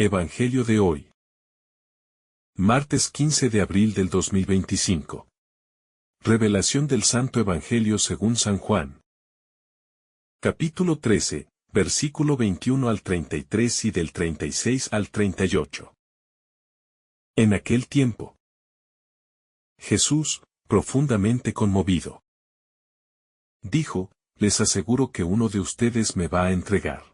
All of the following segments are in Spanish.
Evangelio de hoy. Martes 15 de abril del 2025. Revelación del Santo Evangelio según San Juan. Capítulo 13, versículo 21 al 33 y del 36 al 38. En aquel tiempo, Jesús, profundamente conmovido, dijo: les aseguro que uno de ustedes me va a entregar.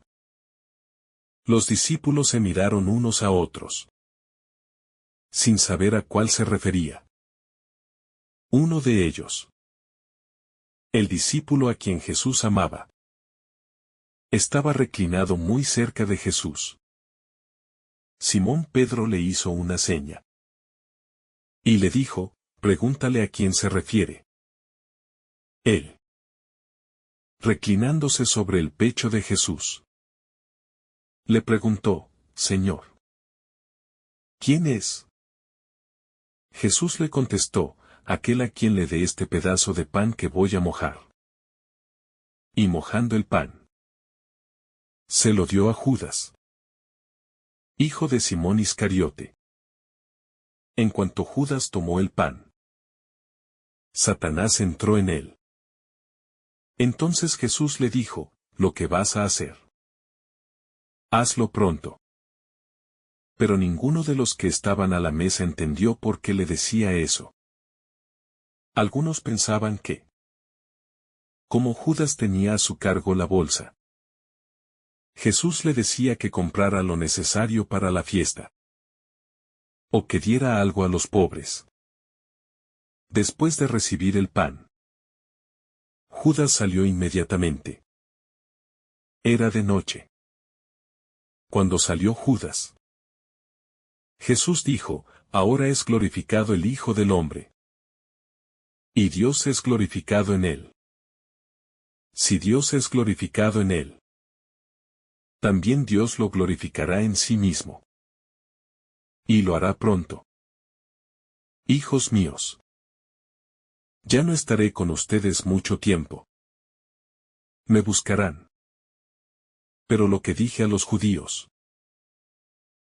Los discípulos se miraron unos a otros, sin saber a cuál se refería. Uno de ellos, el discípulo a quien Jesús amaba, estaba reclinado muy cerca de Jesús. Simón Pedro le hizo una seña y le dijo: pregúntale a quién se refiere. Él, reclinándose sobre el pecho de Jesús, le preguntó: Señor, ¿quién es? Jesús le contestó: aquel a quien le dé este pedazo de pan que voy a mojar. Y mojando el pan, se lo dio a Judas, hijo de Simón Iscariote. En cuanto Judas tomó el pan, Satanás entró en él. Entonces Jesús le dijo: lo que vas a hacer, hazlo pronto. Pero ninguno de los que estaban a la mesa entendió por qué le decía eso. Algunos pensaban que, como Judas tenía a su cargo la bolsa, Jesús le decía que comprara lo necesario para la fiesta, o que diera algo a los pobres. Después de recibir el pan, Judas salió inmediatamente. Era de noche. Cuando salió Judas, Jesús dijo: ahora es glorificado el Hijo del Hombre, y Dios es glorificado en él. Si Dios es glorificado en él, también Dios lo glorificará en sí mismo. Y lo hará pronto. Hijos míos, ya no estaré con ustedes mucho tiempo. Me buscarán. Pero lo que dije a los judíos,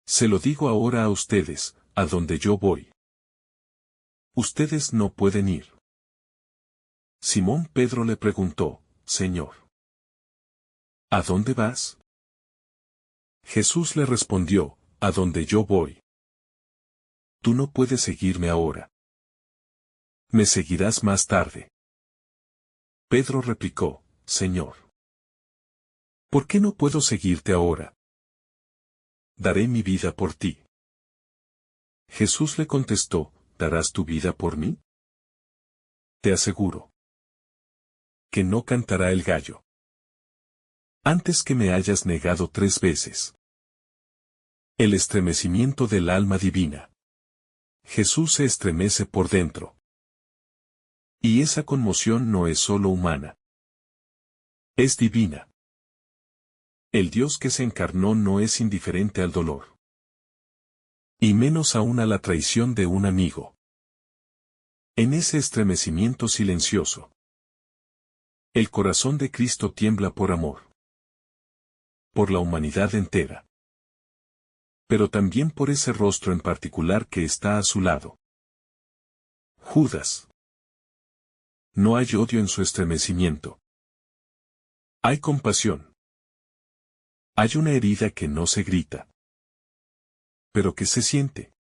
se lo digo ahora a ustedes: a donde yo voy, ustedes no pueden ir. Simón Pedro le preguntó: Señor, ¿a dónde vas? Jesús le respondió: a donde yo voy, tú no puedes seguirme ahora. Me seguirás más tarde. Pedro replicó: Señor, ¿por qué no puedo seguirte ahora? Daré mi vida por ti. Jesús le contestó: ¿darás tu vida por mí? Te aseguro que no cantará el gallo antes que me hayas negado 3 veces. El estremecimiento del alma divina. Jesús se estremece por dentro. Y esa conmoción no es solo humana, es divina. El Dios que se encarnó no es indiferente al dolor, y menos aún a la traición de un amigo. En ese estremecimiento silencioso, el corazón de Cristo tiembla por amor, por la humanidad entera, pero también por ese rostro en particular que está a su lado. Judas. No hay odio en su estremecimiento. Hay compasión. Hay una herida que no se grita, pero que se siente,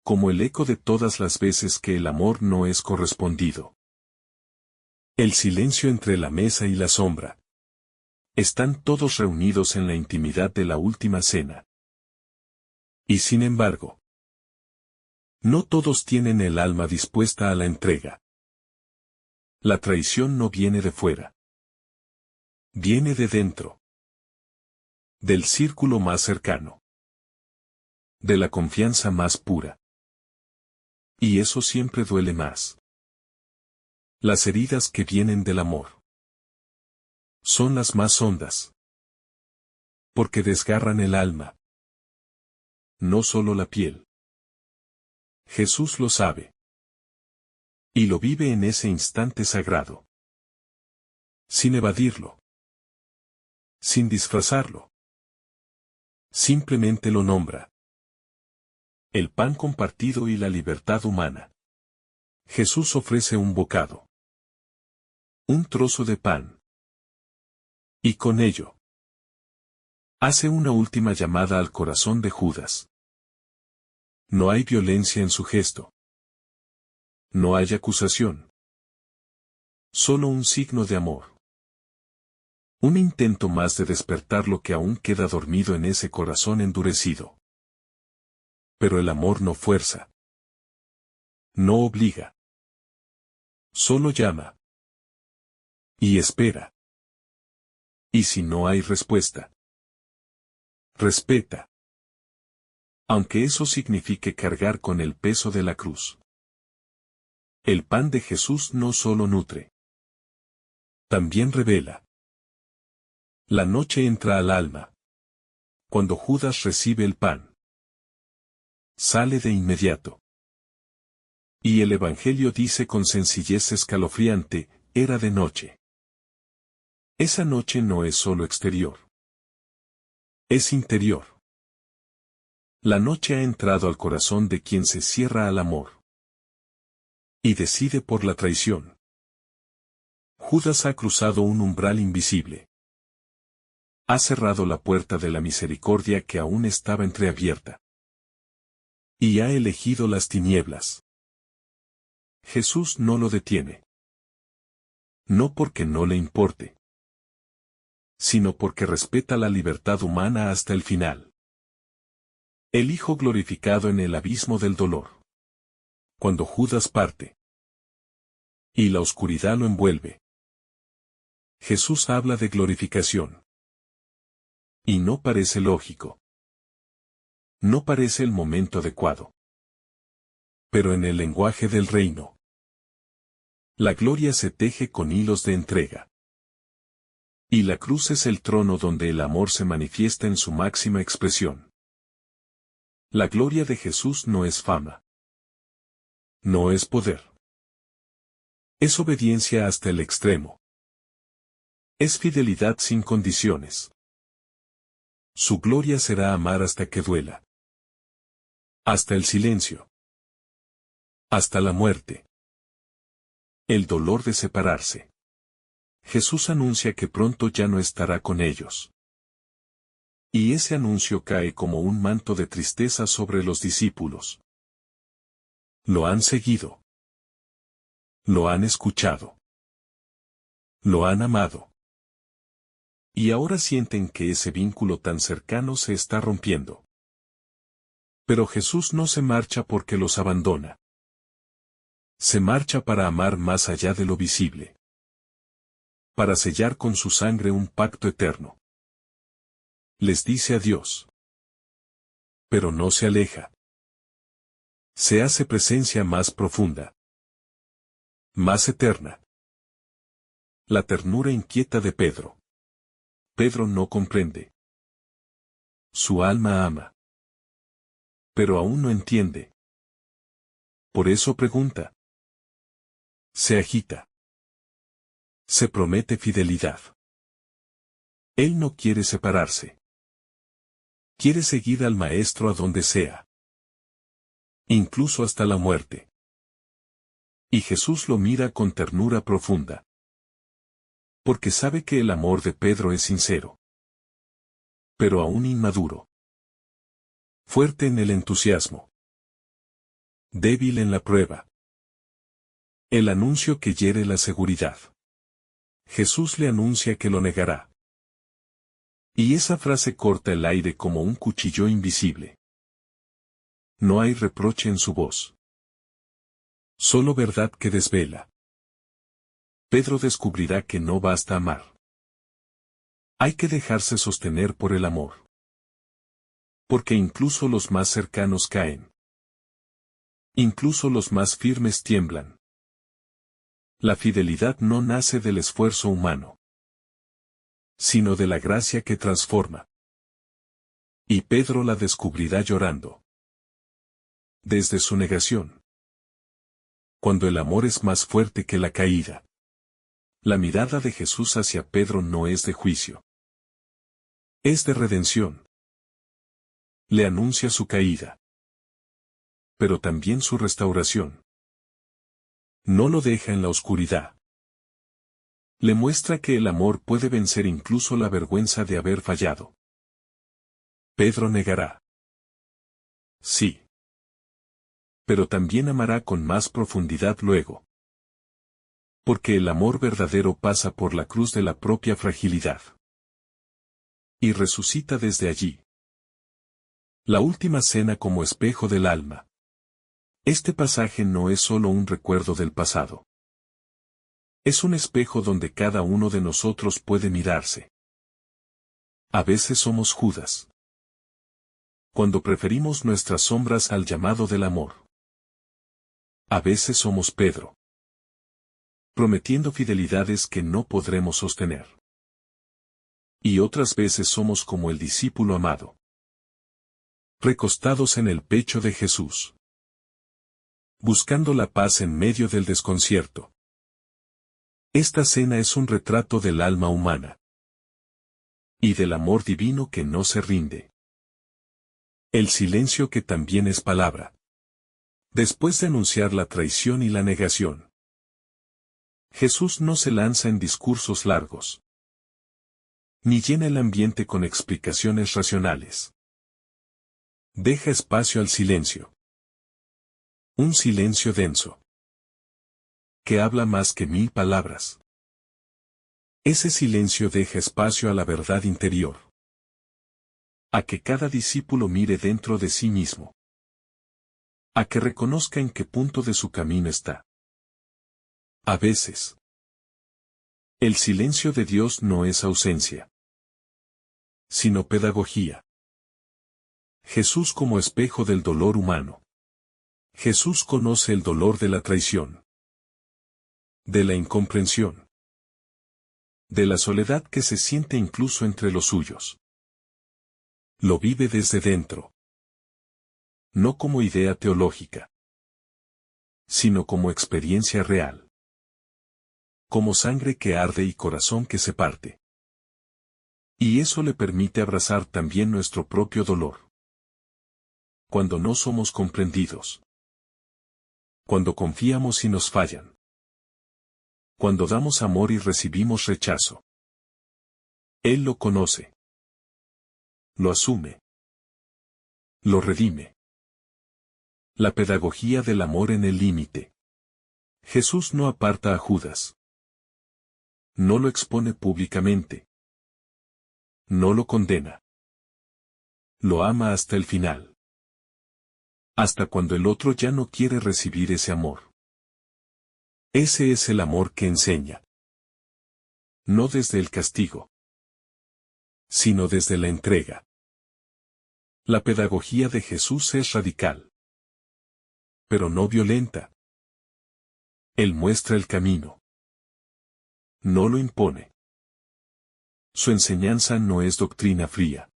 como el eco de todas las veces que el amor no es correspondido. El silencio entre la mesa y la sombra. Están todos reunidos en la intimidad de la última cena. Y sin embargo, no todos tienen el alma dispuesta a la entrega. La traición no viene de fuera. Viene de dentro. Del círculo más cercano. De la confianza más pura. Y eso siempre duele más. Las heridas que vienen del amor son las más hondas, porque desgarran el alma, no solo la piel. Jesús lo sabe, y lo vive en ese instante sagrado, sin evadirlo, sin disfrazarlo. Simplemente lo nombra. El pan compartido y la libertad humana. Jesús ofrece un bocado. Un trozo de pan. Y con ello, hace una última llamada al corazón de Judas. No hay violencia en su gesto. No hay acusación. Solo un signo de amor. Un intento más de despertar lo que aún queda dormido en ese corazón endurecido. Pero el amor no fuerza. No obliga. Solo llama. Y espera. Y si no hay respuesta, respeta. Aunque eso signifique cargar con el peso de la cruz. El pan de Jesús no solo nutre. También revela. La noche entra al alma. Cuando Judas recibe el pan, sale de inmediato. Y el Evangelio dice con sencillez escalofriante, era de noche. Esa noche no es solo exterior. Es interior. La noche ha entrado al corazón de quien se cierra al amor. Y decide por la traición. Judas ha cruzado un umbral invisible. Ha cerrado la puerta de la misericordia que aún estaba entreabierta. Y ha elegido las tinieblas. Jesús no lo detiene. No porque no le importe, sino porque respeta la libertad humana hasta el final. El Hijo glorificado en el abismo del dolor. Cuando Judas parte. Y la oscuridad lo envuelve. Jesús habla de glorificación. Y no parece lógico. No parece el momento adecuado. Pero en el lenguaje del reino, la gloria se teje con hilos de entrega. Y la cruz es el trono donde el amor se manifiesta en su máxima expresión. La gloria de Jesús no es fama. No es poder. Es obediencia hasta el extremo. Es fidelidad sin condiciones. Su gloria será amar hasta que duela. Hasta el silencio. Hasta la muerte. El dolor de separarse. Jesús anuncia que pronto ya no estará con ellos. Y ese anuncio cae como un manto de tristeza sobre los discípulos. Lo han seguido. Lo han escuchado. Lo han amado. Y ahora sienten que ese vínculo tan cercano se está rompiendo. Pero Jesús no se marcha porque los abandona. Se marcha para amar más allá de lo visible. Para sellar con su sangre un pacto eterno. Les dice adiós. Pero no se aleja. Se hace presencia más profunda. Más eterna. La ternura inquieta de Pedro. Pedro no comprende. Su alma ama. Pero aún no entiende. Por eso pregunta. Se agita. Se promete fidelidad. Él no quiere separarse. Quiere seguir al Maestro a donde sea. Incluso hasta la muerte. Y Jesús lo mira con ternura profunda. Porque sabe que el amor de Pedro es sincero. Pero aún inmaduro. Fuerte en el entusiasmo. Débil en la prueba. El anuncio que hiere la seguridad. Jesús le anuncia que lo negará. Y esa frase corta el aire como un cuchillo invisible. No hay reproche en su voz. Solo verdad que desvela. Pedro descubrirá que no basta amar. Hay que dejarse sostener por el amor. Porque incluso los más cercanos caen. Incluso los más firmes tiemblan. La fidelidad no nace del esfuerzo humano, sino de la gracia que transforma. Y Pedro la descubrirá llorando. Desde su negación. Cuando el amor es más fuerte que la caída. La mirada de Jesús hacia Pedro no es de juicio. Es de redención. Le anuncia su caída, pero también su restauración. No lo deja en la oscuridad. Le muestra que el amor puede vencer incluso la vergüenza de haber fallado. Pedro negará. Sí. Pero también amará con más profundidad luego. Porque el amor verdadero pasa por la cruz de la propia fragilidad. Y resucita desde allí. La última cena como espejo del alma. Este pasaje no es solo un recuerdo del pasado. Es un espejo donde cada uno de nosotros puede mirarse. A veces somos Judas. Cuando preferimos nuestras sombras al llamado del amor. A veces somos Pedro. Prometiendo fidelidades que no podremos sostener. Y otras veces somos como el discípulo amado. Recostados en el pecho de Jesús. Buscando la paz en medio del desconcierto. Esta cena es un retrato del alma humana. Y del amor divino que no se rinde. El silencio que también es palabra. Después de anunciar la traición y la negación. Jesús no se lanza en discursos largos. Ni llena el ambiente con explicaciones racionales. Deja espacio al silencio. Un silencio denso. Que habla más que 1000 palabras. Ese silencio deja espacio a la verdad interior. A que cada discípulo mire dentro de sí mismo. A que reconozca en qué punto de su camino está. A veces. El silencio de Dios no es ausencia. Sino pedagogía. Jesús como espejo del dolor humano. Jesús conoce el dolor de la traición. De la incomprensión. De la soledad que se siente incluso entre los suyos. Lo vive desde dentro. No como idea teológica. Sino como experiencia real. Como sangre que arde y corazón que se parte. Y eso le permite abrazar también nuestro propio dolor. Cuando no somos comprendidos. Cuando confiamos y nos fallan. Cuando damos amor y recibimos rechazo. Él lo conoce. Lo asume. Lo redime. La pedagogía del amor en el límite. Jesús no aparta a Judas. No lo expone públicamente. No lo condena. Lo ama hasta el final. Hasta cuando el otro ya no quiere recibir ese amor. Ese es el amor que enseña. No desde el castigo. Sino desde la entrega. La pedagogía de Jesús es radical. Pero no violenta. Él muestra el camino. No lo impone. Su enseñanza no es doctrina fría.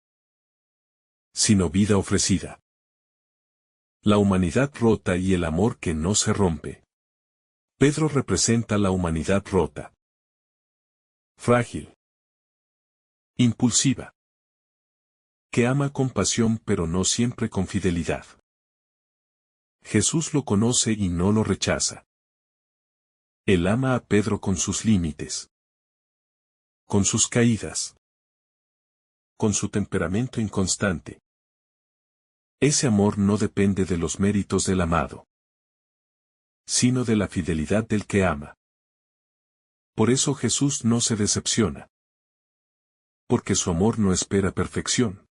Sino vida ofrecida. La humanidad rota y el amor que no se rompe. Pedro representa la humanidad rota. Frágil. Impulsiva. Que ama con pasión pero no siempre con fidelidad. Jesús lo conoce y no lo rechaza. Él ama a Pedro con sus límites. Con sus caídas. Con su temperamento inconstante. Ese amor no depende de los méritos del amado. Sino de la fidelidad del que ama. Por eso Jesús no se decepciona. Porque su amor no espera perfección.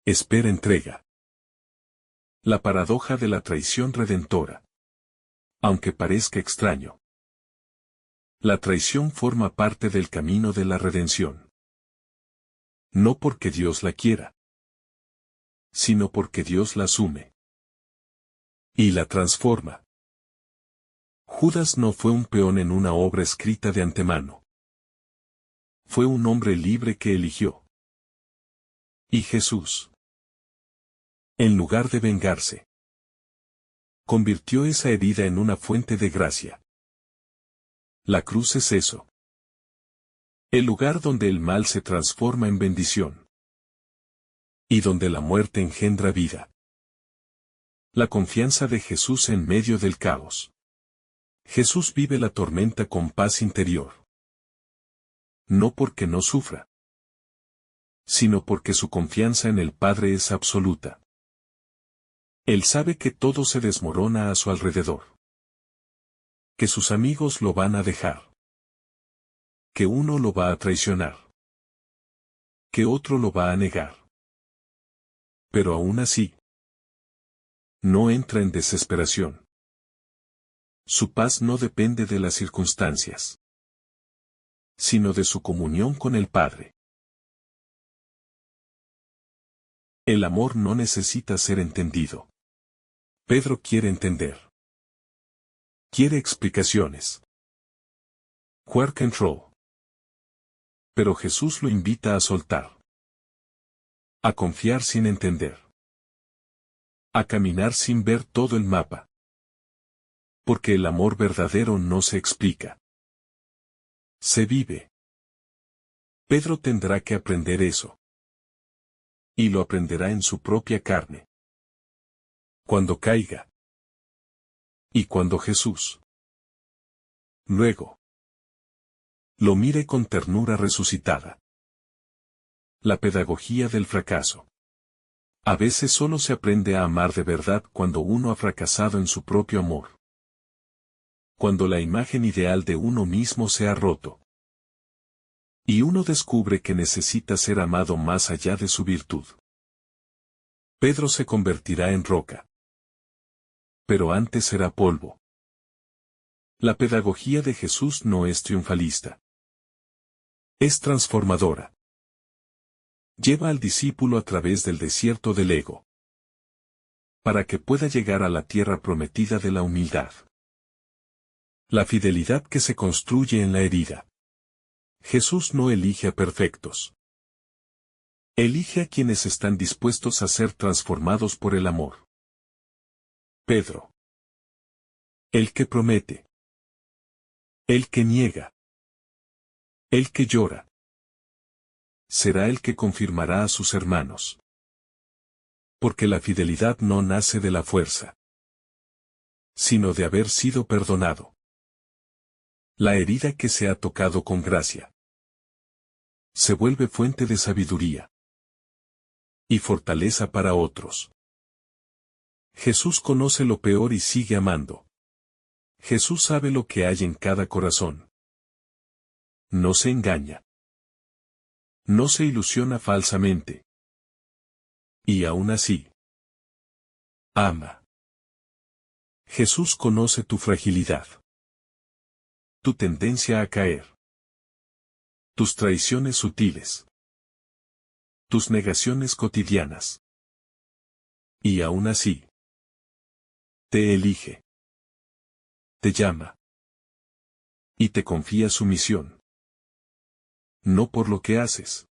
Espera entrega. La paradoja de la traición redentora. Aunque parezca extraño. La traición forma parte del camino de la redención. No porque Dios la quiera. Sino porque Dios la asume. Y la transforma. Judas no fue un peón en una obra escrita de antemano. Fue un hombre libre que eligió. Y Jesús. En lugar de vengarse. Convirtió esa herida en una fuente de gracia. La cruz es eso. El lugar donde el mal se transforma en bendición. y donde la muerte engendra vida. La confianza de Jesús en medio del caos. Jesús vive la tormenta con paz interior. No porque no sufra, sino porque su confianza en el Padre es absoluta. Él sabe que todo se desmorona a su alrededor. Que sus amigos lo van a dejar. Que uno lo va a traicionar. Que otro lo va a negar. Pero aún así, no entra en desesperación. Su paz no depende de las circunstancias, sino de su comunión con el Padre. El amor no necesita ser entendido. Pedro quiere entender. Quiere explicaciones. Where control. Pero Jesús lo invita a soltar. A confiar sin entender. A caminar sin ver todo el mapa. Porque el amor verdadero no se explica. Se vive. Pedro tendrá que aprender eso. Y lo aprenderá en su propia carne. Cuando caiga. Y cuando Jesús luego lo mire con ternura resucitada. La pedagogía del fracaso. A veces solo se aprende a amar de verdad cuando uno ha fracasado en su propio amor. Cuando la imagen ideal de uno mismo se ha roto. Y uno descubre que necesita ser amado más allá de su virtud. Pedro se convertirá en roca. Pero antes será polvo. La pedagogía de Jesús no es triunfalista. Es transformadora. Lleva al discípulo a través del desierto del ego. Para que pueda llegar a la tierra prometida de la humildad. La fidelidad que se construye en la herida. Jesús no elige a perfectos. Elige a quienes están dispuestos a ser transformados por el amor. Pedro. El que promete. El que niega. El que llora. Será el que confirmará a sus hermanos. Porque la fidelidad no nace de la fuerza, sino de haber sido perdonado. La herida que se ha tocado con gracia se vuelve fuente de sabiduría y fortaleza para otros. Jesús conoce lo peor y sigue amando. Jesús sabe lo que hay en cada corazón. No se engaña. No se ilusiona falsamente. Y aún así, ama. Jesús conoce tu fragilidad. Tu tendencia a caer. Tus traiciones sutiles. Tus negaciones cotidianas. Y aún así, te elige. Te llama. Y te confía su misión. No por lo que haces,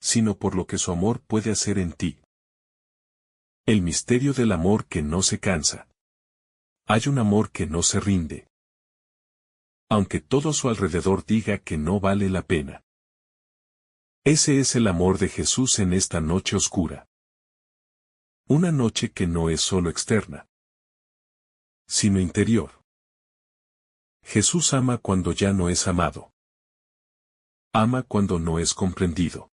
sino por lo que su amor puede hacer en ti. El misterio del amor que no se cansa. Hay un amor que no se rinde. Aunque todo a su alrededor diga que no vale la pena. Ese es el amor de Jesús en esta noche oscura. Una noche que no es solo externa, sino interior. Jesús ama cuando ya no es amado. Ama cuando no es comprendido.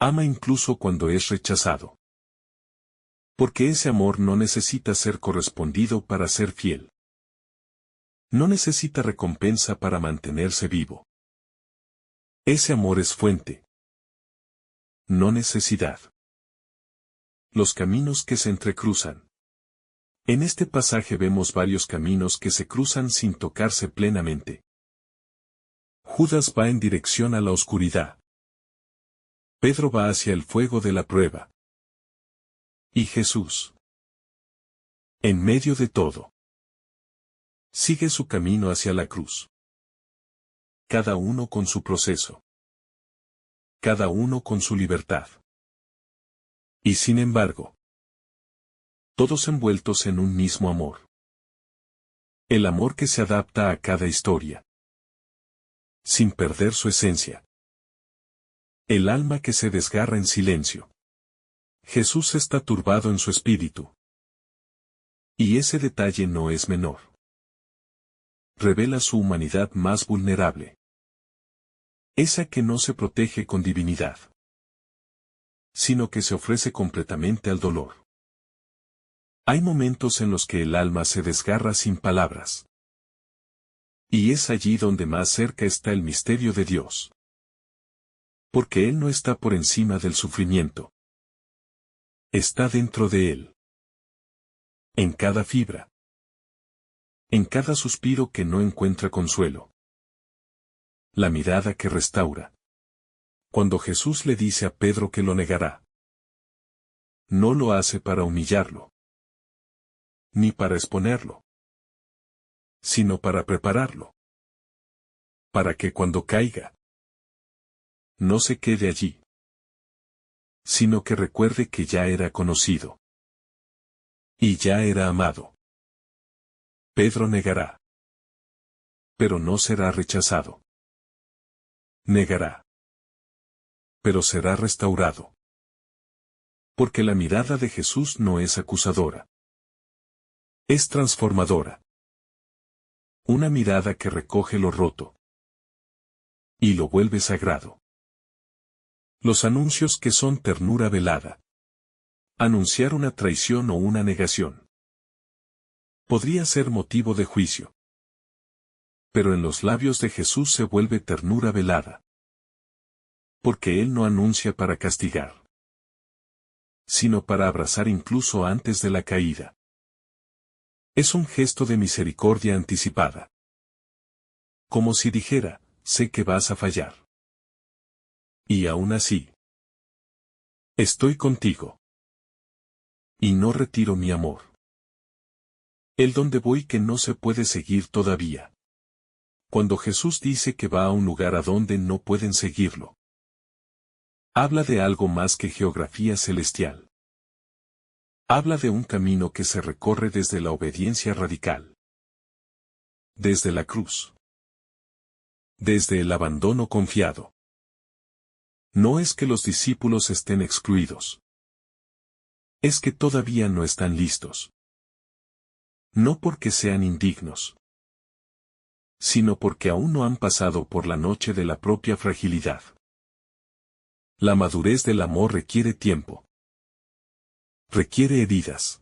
Ama incluso cuando es rechazado. Porque ese amor no necesita ser correspondido para ser fiel. No necesita recompensa para mantenerse vivo. Ese amor es fuente. No necesidad. Los caminos que se entrecruzan. En este pasaje vemos varios caminos que se cruzan sin tocarse plenamente. Judas va en dirección a la oscuridad. Pedro va hacia el fuego de la prueba. Y Jesús, en medio de todo, sigue su camino hacia la cruz. Cada uno con su proceso. Cada uno con su libertad. Y sin embargo, todos envueltos en un mismo amor. El amor que se adapta a cada historia. Sin perder su esencia. El alma que se desgarra en silencio. Jesús está turbado en su espíritu. Y ese detalle no es menor. Revela su humanidad más vulnerable. Esa que no se protege con divinidad, sino que se ofrece completamente al dolor. Hay momentos en los que el alma se desgarra sin palabras. Y es allí donde más cerca está el misterio de Dios. Porque Él no está por encima del sufrimiento. Está dentro de Él. En cada fibra. En cada suspiro que no encuentra consuelo. La mirada que restaura. Cuando Jesús le dice a Pedro que lo negará, no lo hace para humillarlo, ni para exponerlo, sino para prepararlo. Para que cuando caiga, no se quede allí, sino que recuerde que ya era conocido. Y ya era amado. Pedro negará. Pero no será rechazado. Negará. Pero será restaurado. Porque la mirada de Jesús no es acusadora. Es transformadora. Una mirada que recoge lo roto. Y lo vuelve sagrado. Los anuncios que son ternura velada. Anunciar una traición o una negación. Podría ser motivo de juicio. Pero en los labios de Jesús se vuelve ternura velada. Porque Él no anuncia para castigar, sino para abrazar incluso antes de la caída. Es un gesto de misericordia anticipada. Como si dijera, sé que vas a fallar. Y aún así, estoy contigo. Y no retiro mi amor. El donde voy que no se puede seguir todavía. Cuando Jesús dice que va a un lugar a donde no pueden seguirlo, habla de algo más que geografía celestial. Habla de un camino que se recorre desde la obediencia radical. Desde la cruz. Desde el abandono confiado. No es que los discípulos estén excluidos. Es que todavía no están listos. No porque sean indignos, sino porque aún no han pasado por la noche de la propia fragilidad. La madurez del amor requiere tiempo. Requiere heridas.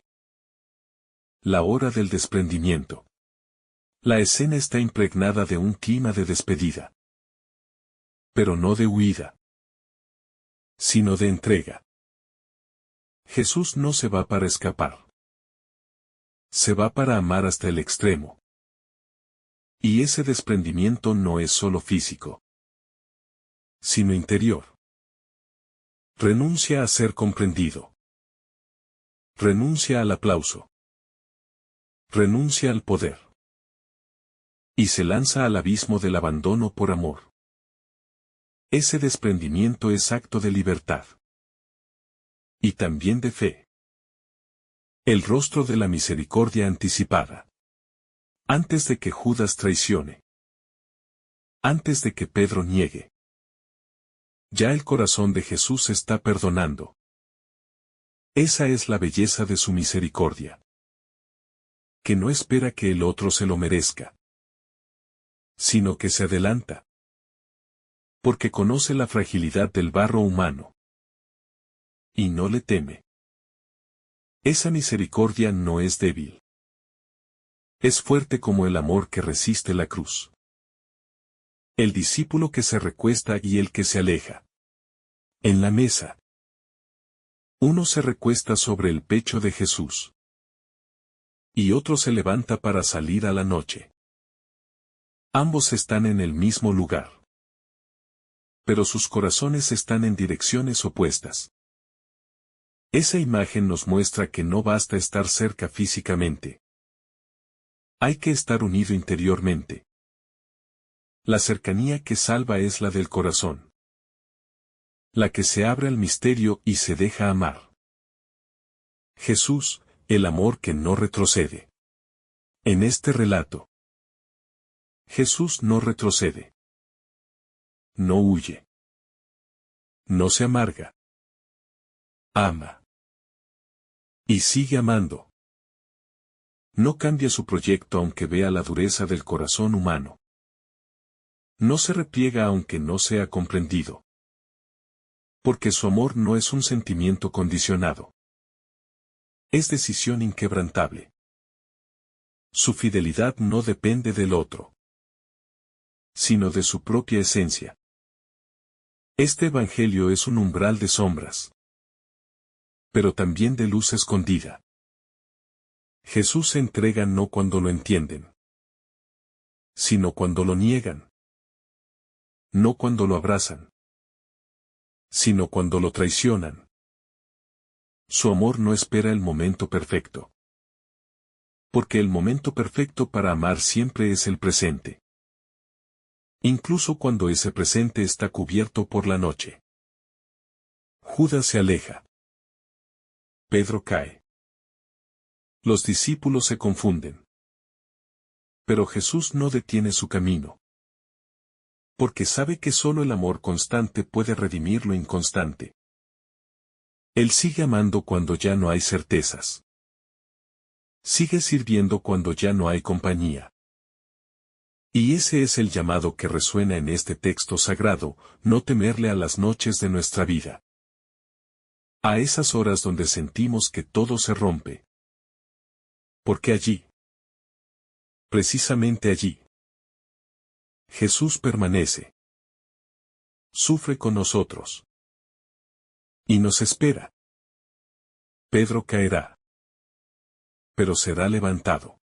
La hora del desprendimiento. La escena está impregnada de un clima de despedida. Pero no de huida, sino de entrega. Jesús no se va para escapar. Se va para amar hasta el extremo. Y ese desprendimiento no es solo físico, sino interior. Renuncia a ser comprendido. Renuncia al aplauso. Renuncia al poder. Y se lanza al abismo del abandono por amor. Ese desprendimiento es acto de libertad. Y también de fe. El rostro de la misericordia anticipada. Antes de que Judas traicione. Antes de que Pedro niegue. Ya el corazón de Jesús está perdonando. Esa es la belleza de su misericordia. Que no espera que el otro se lo merezca, sino que se adelanta. Porque conoce la fragilidad del barro humano. Y no le teme. Esa misericordia no es débil. Es fuerte como el amor que resiste la cruz. El discípulo que se recuesta y el que se aleja. En la mesa. Uno se recuesta sobre el pecho de Jesús. Y otro se levanta para salir a la noche. Ambos están en el mismo lugar. Pero sus corazones están en direcciones opuestas. Esa imagen nos muestra que no basta estar cerca físicamente. Hay que estar unido interiormente. La cercanía que salva es la del corazón. La que se abre al misterio y se deja amar. Jesús, el amor que no retrocede. En este relato, Jesús no retrocede. No huye. No se amarga. Ama. Y sigue amando. No cambia su proyecto aunque vea la dureza del corazón humano. No se repliega aunque no sea comprendido. Porque su amor no es un sentimiento condicionado. Es decisión inquebrantable. Su fidelidad no depende del otro, sino de su propia esencia. Este evangelio es un umbral de sombras, pero también de luz escondida. Jesús se entrega no cuando lo entienden, sino cuando lo niegan. No cuando lo abrazan, sino cuando lo traicionan. Su amor no espera el momento perfecto. Porque el momento perfecto para amar siempre es el presente. Incluso cuando ese presente está cubierto por la noche. Judas se aleja. Pedro cae. Los discípulos se confunden. Pero Jesús no detiene su camino. Porque sabe que solo el amor constante puede redimir lo inconstante. Él sigue amando cuando ya no hay certezas. Sigue sirviendo cuando ya no hay compañía. Y ese es el llamado que resuena en este texto sagrado, no temerle a las noches de nuestra vida. A esas horas donde sentimos que todo se rompe. Porque allí, precisamente allí, Jesús permanece. Sufre con nosotros. Y nos espera. Pedro caerá. Pero será levantado.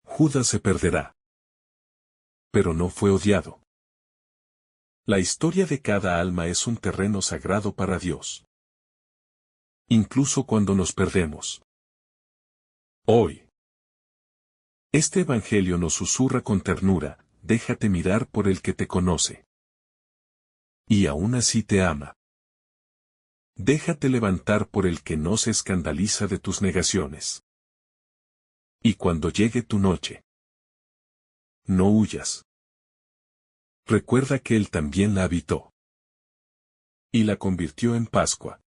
Judas se perderá. Pero no fue odiado. La historia de cada alma es un terreno sagrado para Dios. Incluso cuando nos perdemos. Hoy. Este evangelio nos susurra con ternura, déjate mirar por el que te conoce. Y aún así te ama. Déjate levantar por el que no se escandaliza de tus negaciones. Y cuando llegue tu noche, no huyas. Recuerda que Él también la habitó. Y la convirtió en Pascua.